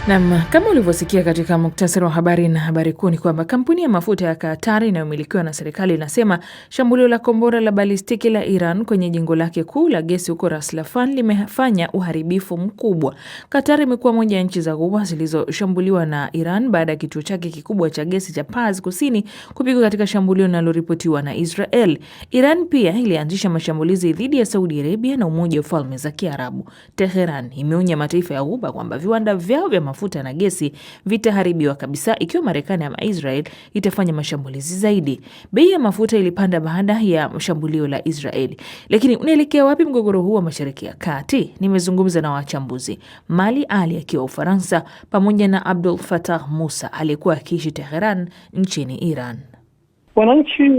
Naam, kama ulivyosikia katika muktasari wa habari na habari kuu ni kwamba kampuni ya mafuta ya Qatar inayomilikiwa na serikali inasema shambulio la kombora la balistiki la Iran kwenye jengo lake kuu la gesi huko Ras Laffan limefanya uharibifu mkubwa. Qatar imekuwa moja ya nchi za Ghuba zilizoshambuliwa na Iran baada ya kituo chake kikubwa cha gesi cha Paz Kusini kupigwa katika shambulio linaloripotiwa na Israel. Iran pia ilianzisha mashambulizi dhidi ya Saudi Arabia na Umoja wa Falme za Kiarabu. Tehran imeonya mataifa ya Ghuba kwamba viwanda vyao vya mafuta na gesi vitaharibiwa kabisa ikiwa Marekani ama Israel itafanya mashambulizi zaidi. Bei ya mafuta ilipanda baada ya shambulio la Israeli. Lakini unaelekea wapi mgogoro huu wa Mashariki ya Kati? Nimezungumza na wachambuzi. Mali Ali akiwa Ufaransa pamoja na Abdul Fattah Musa aliyekuwa akiishi Tehran nchini Iran. Wananchi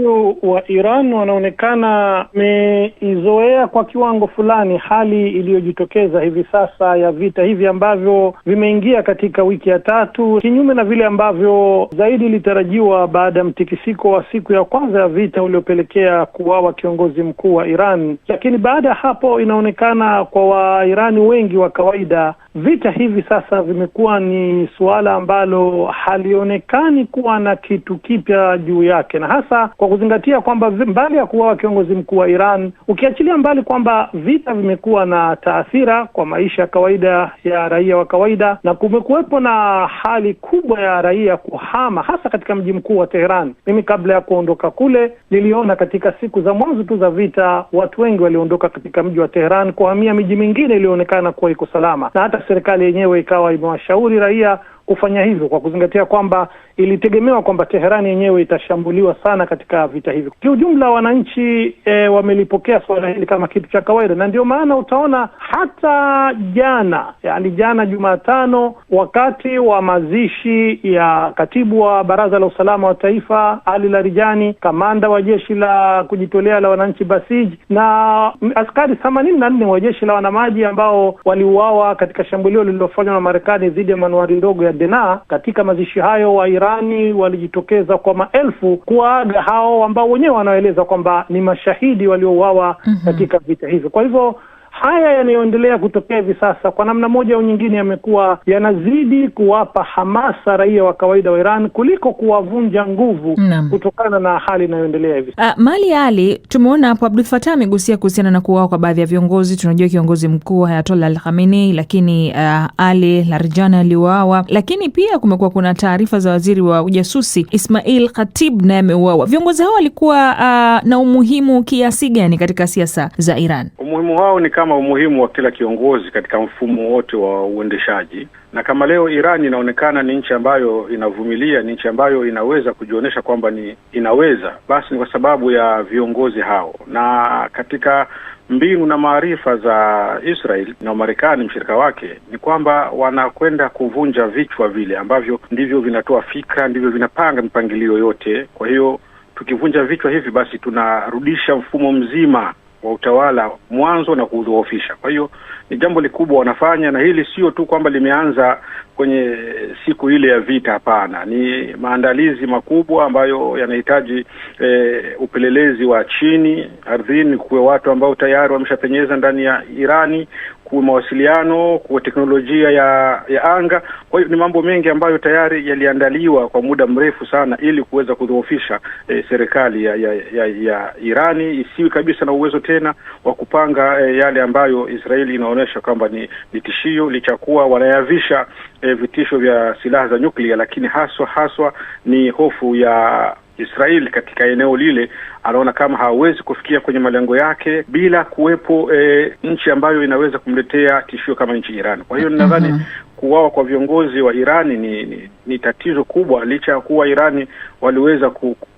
wa Iran wanaonekana wameizoea kwa kiwango fulani hali iliyojitokeza hivi sasa ya vita hivi ambavyo vimeingia katika wiki ya tatu, kinyume na vile ambavyo zaidi ilitarajiwa baada ya mtikisiko wa siku ya kwanza ya vita uliopelekea kuuawa kiongozi mkuu wa Iran. Lakini baada ya hapo inaonekana kwa Wairani wengi wa kawaida vita hivi sasa vimekuwa ni suala ambalo halionekani kuwa na kitu kipya juu yake, na hasa kwa kuzingatia kwamba mbali ya kuuawa kiongozi mkuu wa Iran, ukiachilia mbali kwamba vita vimekuwa na taathira kwa maisha ya kawaida ya raia wa kawaida, na kumekuwepo na hali kubwa ya raia kuhama hasa katika mji mkuu wa Tehran. Mimi kabla ya kuondoka kule niliona katika siku za mwanzo tu za vita watu wengi waliondoka katika mji wa Tehran kuhamia miji mingine ilionekana kuwa iko salama, na hata serikali yenyewe ikawa imewashauri raia kufanya hivyo kwa kuzingatia kwamba ilitegemewa kwamba Teherani yenyewe itashambuliwa sana katika vita hivyo. Kiujumla wananchi wamelipokea swala hili kama kitu cha kawaida, na ndio maana utaona hata jana Jumatano, wakati wa mazishi ya katibu wa Baraza la Usalama wa Taifa Ali Larijani, kamanda wa jeshi la kujitolea la wananchi Basij, na askari 84 wa jeshi la wanamaji ambao waliuawa katika shambulio lililofanywa na Marekani dhidi ya manuari ndogo ya Dena. Katika mazishi hayo wa Irani walijitokeza kwa maelfu kuaga hao ambao wenyewe wanaeleza kwamba ni mashahidi waliouawa katika vita hivyo. Kwa hivyo haya yanayoendelea kutokea hivi sasa kwa namna moja au nyingine yamekuwa yanazidi kuwapa hamasa raia wa kawaida wa Iran kuliko kuwavunja nguvu kutokana na hali inayoendelea hivi. Mali Ali, tumeona hapo Abdul Fattah amegusia kuhusiana na kuuawa kwa baadhi ya viongozi. Tunajua kiongozi mkuu Ayatollah Al-Khamenei, lakini Ali Larijani aliuawa, lakini pia kumekuwa kuna taarifa za waziri wa ujasusi Ismail Khatib naye ameuawa. Viongozi hao walikuwa na umuhimu kiasi gani katika siasa za Iran? Umuhimu wao ni kama umuhimu wa kila kiongozi katika mfumo wote wa uendeshaji. Na kama leo Iran inaonekana ni nchi ambayo inavumilia, ni nchi ambayo inaweza kujionyesha kwamba ni inaweza, basi ni kwa sababu ya viongozi hao. Na katika mbinu na maarifa za Israel na Marekani mshirika wake ni kwamba wanakwenda kuvunja vichwa vile ambavyo ndivyo vinatoa fikra, ndivyo vinapanga mipangilio yote. Kwa hiyo tukivunja vichwa hivi basi tunarudisha mfumo mzima wa utawala mwanzo na kudhoofisha. Kwa hiyo ni jambo likubwa wanafanya, na hili sio tu kwamba limeanza kwenye siku ile ya vita, hapana. Ni maandalizi makubwa ambayo yanahitaji upelelezi wa chini ardhini, kuwe watu ambao tayari wameshapenyeza ndani ya Irani, kuwe mawasiliano, kuwe teknolojia ya anga. Kwa hiyo ni mambo mengi ambayo tayari yaliandaliwa kwa muda mrefu sana ili kuweza kudhoofisha serikali ya Irani isiwe kabisa na uwezo tena wa kupanga yale ambayo Israeli inaonyesha kwamba ni tishio, lichakuwa wanayavisha vitisho vya silaha za nyuklia, lakini haswa ni hofu ya Israeli katika eneo lile. Anaona kama hawezi kufikia kwenye malengo yake bila kuwepo nchi ambayo inaweza kumletea tishio kama nchi Iran. Kwa hiyo nadhani kuuawa kwa viongozi wa Irani ni tatizo kubwa, licha ya kuwa Irani waliweza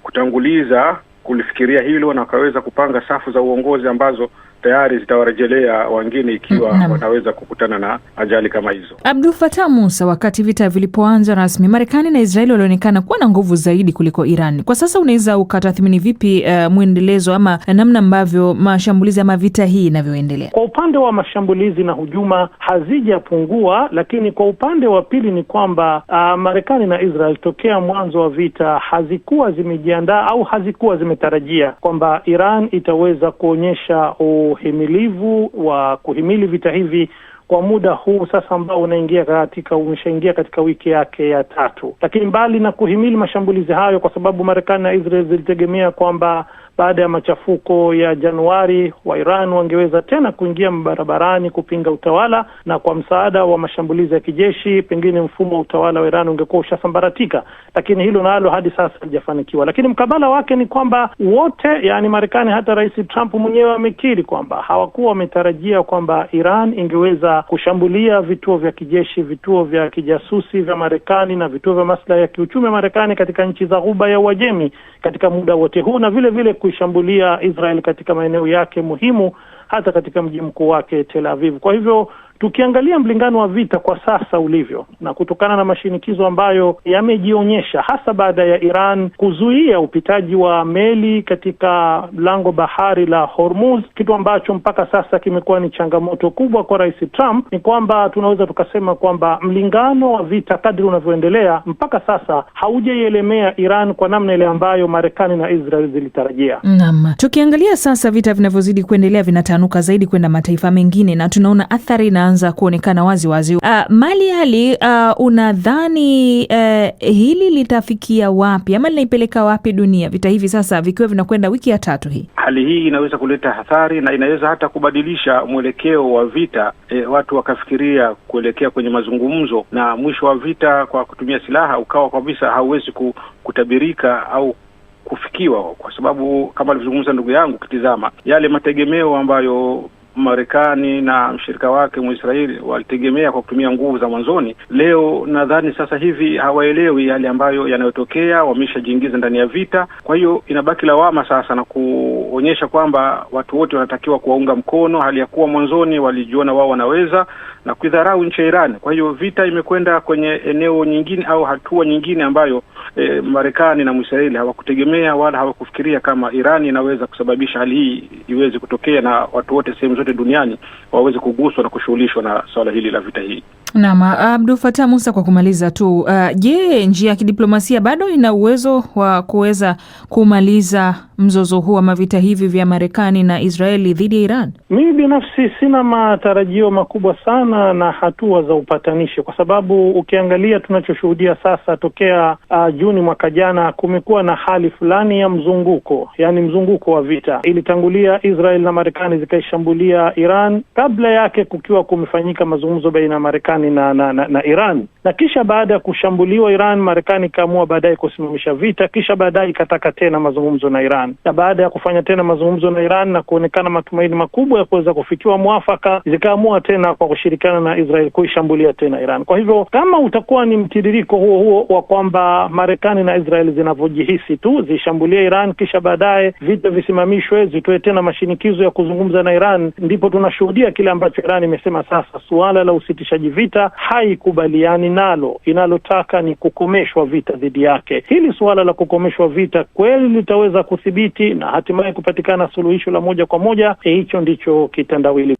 kutanguliza kulifikiria hilo na wakaweza kupanga safu za uongozi ambazo tayari zitawarejelea wengine ikiwa wanaweza kukutana na ajali kama hizo. Abdul Fattah Musa, wakati vita vilipoanza rasmi, Marekani na Israeli walionekana kuwa na nguvu zaidi kuliko Iran. Kwa sasa unaweza ukatathmini vipi mwendelezo ama namna ambavyo mashambulizi ama vita hii inavyoendelea? Kwa upande wa mashambulizi na hujuma hazijapungua, lakini kwa upande wa pili ni kwamba Marekani na Israel tokea mwanzo wa vita hazikuwa zimejiandaa au hazikuwa zimetarajia kwamba Iran itaweza kuonyesha uhimilivu wa kuhimili vita hivi kwa muda huu sasa ambao umeshaingia katika wiki yake ya 3. Lakini mbali na kuhimili mashambulizi hayo, kwa sababu Marekani na Israel zilitegemea kwamba baada ya machafuko ya Januari wa Iran wangeweza tena kuingia barabarani kupinga utawala, na kwa msaada wa mashambulizi ya kijeshi pengine mfumo wa utawala wa Iran ungekuwa ushasambaratika, lakini hilo nalo hadi sasa halijafanikiwa. Lakini mkabala wake ni kwamba wote, yani Marekani, hata Rais Trump mwenyewe amekiri kwamba hawakuwa wametarajia kwamba Iran ingeweza kushambulia vituo vya kijeshi, vituo vya kijasusi vya Marekani na vituo vya maslahi ya kiuchumi Marekani katika nchi za Ghuba ya Uajemi katika muda wote huu, na vile vile kuishambulia Israel katika maeneo yake muhimu, hata katika mji mkuu wake Tel Aviv. Kwa hivyo tukiangalia mlingano wa vita kwa sasa ulivyo, na kutokana na mashinikizo ambayo yamejionyesha hasa baada ya Iran kuzuia upitaji wa meli katika lango bahari la Hormuz, kitu ambacho mpaka sasa kimekuwa ni changamoto kubwa kwa Rais Trump, ni kwamba tunaweza tukasema kwamba mlingano wa vita kadri unavyoendelea mpaka sasa haujailemea Iran kwa namna ile ambayo Marekani na Israel zilitarajia. Naam. Tukiangalia sasa vita vinavyozidi kuendelea vinatanuka zaidi kwenda mataifa mengine na tunaona athari inaanza kuonekana wazi wazi. Mali Ali, unadhani hili litafikia wapi ama linaipeleka wapi dunia, vita hivi sasa vikiwa vinakwenda wiki ya 3 hii? Hali hii inaweza kuleta hatari na inaweza hata kubadilisha mwelekeo wa vita. Watu wakafikiria kuelekea kwenye mazungumzo, na mwisho wa vita kwa kutumia silaha ukawa kabisa hauwezi kutabirika au kufikiwa, kwa sababu kama alivyozungumza ndugu yangu, kitizama yale mategemeo ambayo Marekani na mshirika wake Israeli walitegemea kwa kutumia nguvu za mwanzoni, leo nadhani sasa hivi hawaelewi yale ambayo yanayotokea, wameshajiingiza ndani ya vita. Kwa hiyo inabaki lawama sasa na kuonyesha kwamba watu wote wanatakiwa kuwaunga mkono, hali ya kuwa mwanzoni walijiona wao wanaweza na kuidharau nchi ya Iran. Kwa hiyo vita imekwenda kwenye eneo nyingine au hatua nyingine ambayo Marekani na Israeli hawakutegemea wala hawakufikiria kama Iran inaweza kusababisha hali hii iweze kutokea na watu wote sehemu zote duniani waweze kuguswa na kushughulishwa na swala hili la vita hii. Naam, Abdul Fattah Musa, kwa kumaliza tu, je, njia ya kidiplomasia bado ina uwezo wa kuweza kumaliza mzozo huu ama vita hivi vya Marekani na Israeli dhidi ya Iran? Mimi binafsi sina matarajio makubwa sana na hatua za upatanishi, kwa sababu ukiangalia tunachoshuhudia sasa tokea Juni mwaka jana, kumekuwa na hali fulani ya mzunguko, yani mzunguko wa vita. Ilitangulia Israel na Marekani zikaishambulia Iran, kabla yake kukiwa kumefanyika mazungumzo baina ya Marekani na Iran, na kisha baada ya kushambuliwa Iran, Marekani kaamua baadaye kusimamisha vita, kisha baadaye ikataka tena mazungumzo na Iran, na baada ya kufanya tena mazungumzo na Iran na kuonekana matumaini makubwa ya kuweza kufikiwa mwafaka, zikaamua tena kwa kushirikiana na Israel kuishambulia tena Iran. Kwa hivyo kama utakuwa ni mtiririko huo wa kwamba Marekani na Israel zinavyojihisi tu zishambulie Iran, kisha baadaye vita visimamishwe, zitoe tena mashinikizo ya kuzungumza na Iran, ndipo tunashuhudia kile ambacho Iran imesema sasa, suala la usitishaji vita haikubaliani nalo, inalotaka ni kukomeshwa vita dhidi yake. Hili suala la kukomeshwa vita kweli litaweza kuthibiti na hatimaye kupatikana suluhisho la moja kwa moja, hicho ndicho kitendawili.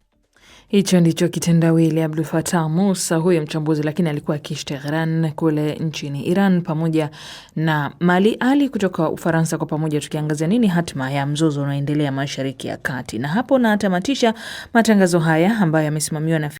Hicho ndicho kitendawili. Abdul Fattah Musa huyo mchambuzi, lakini alikuwa akiishi Tehran kule nchini Iran, pamoja na Mali Ali kutoka Ufaransa, kwa pamoja tukiangazia nini hatima ya mzozo unaoendelea Mashariki ya Kati. Na hapo natamatisha matangazo haya ambayo yamesimamiwa na